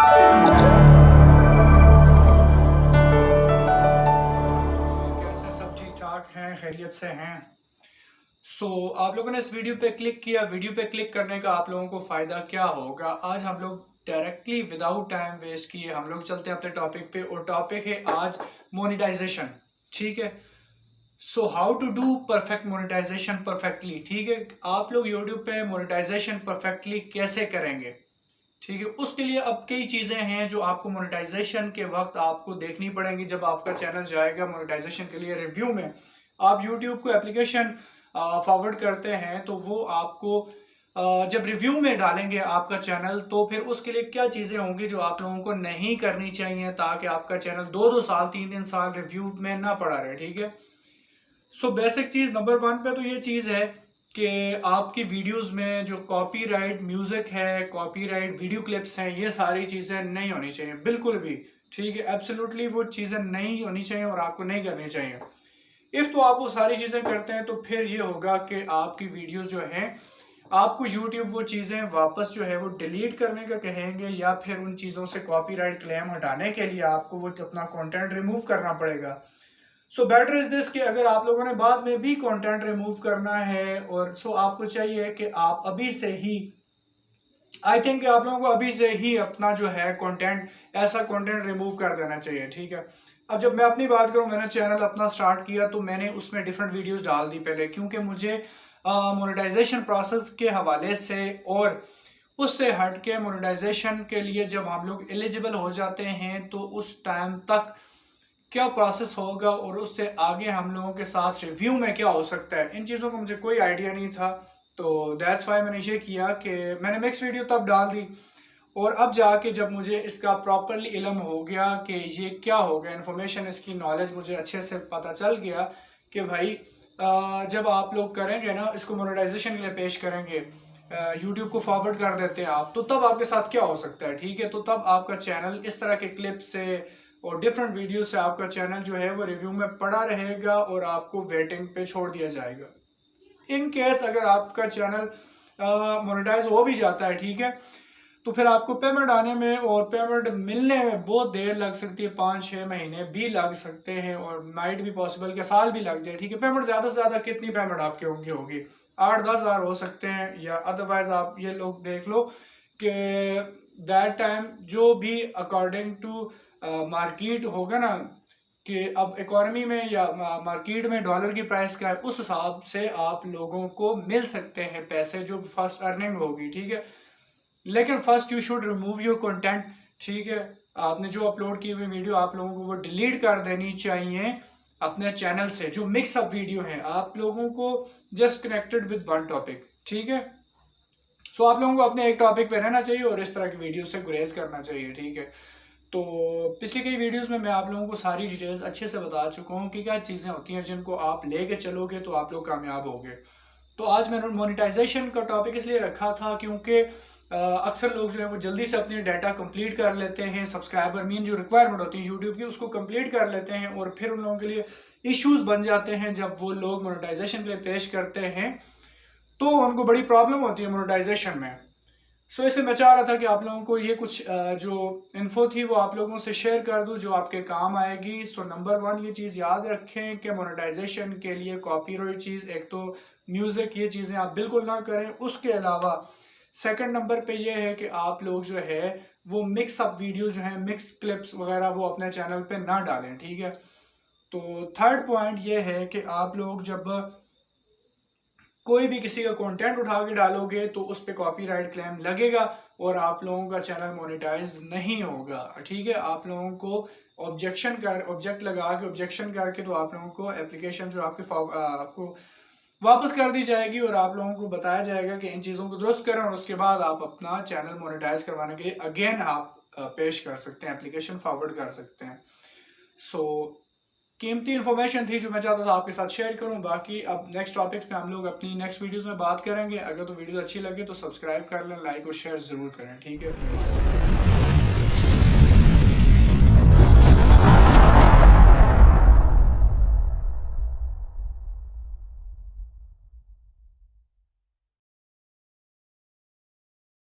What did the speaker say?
कैसे सब ठीक ठाक हैं, खैरियत से हैं। आप लोगों ने इस वीडियो पे क्लिक किया। वीडियो पे क्लिक करने का आप लोगों को फ़ायदा क्या होगा, आज हम लोग डायरेक्टली विदाउट टाइम वेस्ट किए हम लोग चलते हैं अपने टॉपिक पे। और टॉपिक है आज मोनेटाइजेशन। ठीक है, how to do perfect monetisation perfectly. ठीक है, आप लोग यूट्यूब पे मोनेटाइजेशन परफेक्टली कैसे करेंगे। ठीक है, उसके लिए अब कई चीज़ें हैं जो आपको मोनेटाइजेशन के वक्त आपको देखनी पड़ेंगी। जब आपका चैनल जाएगा मोनेटाइजेशन के लिए, रिव्यू में आप यूट्यूब को एप्लीकेशन फॉरवर्ड करते हैं तो वो आपको जब रिव्यू में डालेंगे आपका चैनल, तो फिर उसके लिए क्या चीज़ें होंगी जो आप लोगों को नहीं करनी चाहिए, ताकि आपका चैनल 2-2 साल 3-3 साल रिव्यू में ना पड़ा रहे। ठीक है, बेसिक चीज़ नंबर 1 पे तो ये चीज़ है कि आपकी वीडियोस में जो कॉपीराइट म्यूजिक है, कॉपीराइट वीडियो क्लिप्स हैं, ये सारी चीज़ें नहीं होनी चाहिए बिल्कुल भी। ठीक है, एब्सोल्युटली वो चीज़ें नहीं होनी चाहिए और आपको नहीं करनी चाहिए। इफ़ तो आप वो सारी चीज़ें करते हैं तो फिर ये होगा कि आपकी वीडियोस जो हैं, आपको यूट्यूब वो चीज़ें वापस जो है वो डिलीट करने का कहेंगे, या फिर उन चीज़ों से कॉपीराइट क्लेम हटाने के लिए आपको वो अपना कंटेंट रिमूव करना पड़ेगा। बेटर इज दिस कि अगर आप लोगों ने बाद में भी कंटेंट रिमूव करना है, और आपको चाहिए कि आप अभी से ही, आई थिंक आप लोगों को अभी से ही अपना जो है कंटेंट, ऐसा कंटेंट रिमूव कर देना चाहिए। ठीक है, अब जब मैं अपनी बात करूं, मैंने चैनल अपना स्टार्ट किया तो मैंने उसमें डिफरेंट वीडियोस डाल दी पहले, क्योंकि मुझे मोनेटाइजेशन प्रोसेस के हवाले से और उससे हट के मोनेटाइजेशन के लिए जब हम लोग एलिजिबल हो जाते हैं तो उस टाइम तक क्या प्रोसेस होगा और उससे आगे हम लोगों के साथ रिव्यू में क्या हो सकता है, इन चीज़ों का मुझे कोई आइडिया नहीं था। तो दैट्स वाई मैंने ये किया कि मैंने मिक्स वीडियो तब डाल दी, और अब जाके जब मुझे इसका प्रॉपरली इल्म हो गया कि ये क्या हो गया, इन्फॉर्मेशन, इसकी नॉलेज मुझे अच्छे से पता चल गया कि भाई जब आप लोग करेंगे ना, इसको मोनेटाइजेशन के लिए पेश करेंगे, यूट्यूब को फॉरवर्ड कर देते हैं आप, तो तब आपके साथ क्या हो सकता है। ठीक है, तो तब आपका चैनल इस तरह के क्लिप से और डिफरेंट वीडियो से आपका चैनल जो है वो रिव्यू में पड़ा रहेगा और आपको वेटिंग पे छोड़ दिया जाएगा। इन केस अगर आपका चैनल मोनेटाइज हो भी जाता है, ठीक है, तो फिर आपको पेमेंट आने में और पेमेंट मिलने में बहुत देर लग सकती है, 5-6 महीने भी लग सकते हैं, और माइट भी पॉसिबल के साल भी लग जाए। ठीक है, पेमेंट ज़्यादा से ज़्यादा कितनी पेमेंट आपकी होगी 8-10 हज़ार हो सकते हैं, या अदरवाइज आप ये लोग देख लो कि दैट टाइम जो भी अकॉर्डिंग टू मार्केट होगा ना, कि अब इकोनॉमी में या मार्केट में डॉलर की प्राइस क्या है, उस हिसाब से आप लोगों को मिल सकते हैं पैसे, जो फर्स्ट अर्निंग होगी। ठीक है, लेकिन first you should remove your content. ठीक है, आपने जो अपलोड की हुई वीडियो, आप लोगों को वो डिलीट कर देनी चाहिए अपने चैनल से। जो मिक्स अप वीडियो है, आप लोगों को just connected with one topic. ठीक है, आप लोगों को अपने एक टॉपिक पे रहना चाहिए और इस तरह की वीडियो से गुरेज करना चाहिए। ठीक है, तो पिछली कई वीडियोस में मैं आप लोगों को सारी डिटेल्स अच्छे से बता चुका हूँ कि क्या चीज़ें होती हैं जिनको आप लेके चलोगे तो आप लोग कामयाब होगे। तो आज मैंने मोनेटाइजेशन का टॉपिक इसलिए रखा था क्योंकि अक्सर लोग जो है वो जल्दी से अपनी डाटा कंप्लीट कर लेते हैं, सब्सक्राइबर मीन जो रिक्वायरमेंट होती है यूट्यूब की उसको कंप्लीट कर लेते हैं, और फिर उन लोगों के लिए इश्यूज बन जाते हैं जब वो लोग मोनेटाइजेशन के लिए पेश करते हैं, तो उनको बड़ी प्रॉब्लम होती है मोनेटाइजेशन में। इसलिए मैं चाह रहा था कि आप लोगों को ये कुछ जो इन्फो थी वो आप लोगों से शेयर कर दूं जो आपके काम आएगी। नंबर 1 ये चीज़ याद रखें कि मोनेटाइजेशन के लिए कॉपीराइट चीज़, एक तो म्यूज़िक, ये चीज़ें आप बिल्कुल ना करें। उसके अलावा सेकंड नंबर पे ये है कि आप लोग जो है वो मिक्स अप वीडियो जो है, मिक्स क्लिप्स वगैरह वो अपने चैनल पे ना डालें। ठीक है, तो थर्ड पॉइंट ये है कि आप लोग जब कोई भी किसी का कंटेंट उठा के डालोगे तो उस पर कॉपीराइट क्लेम लगेगा और आप लोगों का चैनल मोनेटाइज नहीं होगा। ठीक है, आप लोगों को ऑब्जेक्ट लगा के ऑब्जेक्शन करके तो आप लोगों को एप्लीकेशन जो आपको वापस कर दी जाएगी, और आप लोगों को बताया जाएगा कि इन चीज़ों को दुरुस्त करें, और उसके बाद आप अपना चैनल मोनेटाइज करवाने के लिए अगेन आप पेश कर सकते हैं, एप्लीकेशन फॉरवर्ड कर सकते हैं। कीमती इन्फॉर्मेशन थी जो मैं चाहता था आपके साथ शेयर करूं। बाकी अब नेक्स्ट टॉपिक्स में हम लोग अपनी नेक्स्ट वीडियोस में बात करेंगे। अगर तो वीडियो अच्छी लगे तो सब्सक्राइब कर लें, लाइक और शेयर ज़रूर करें। ठीक है।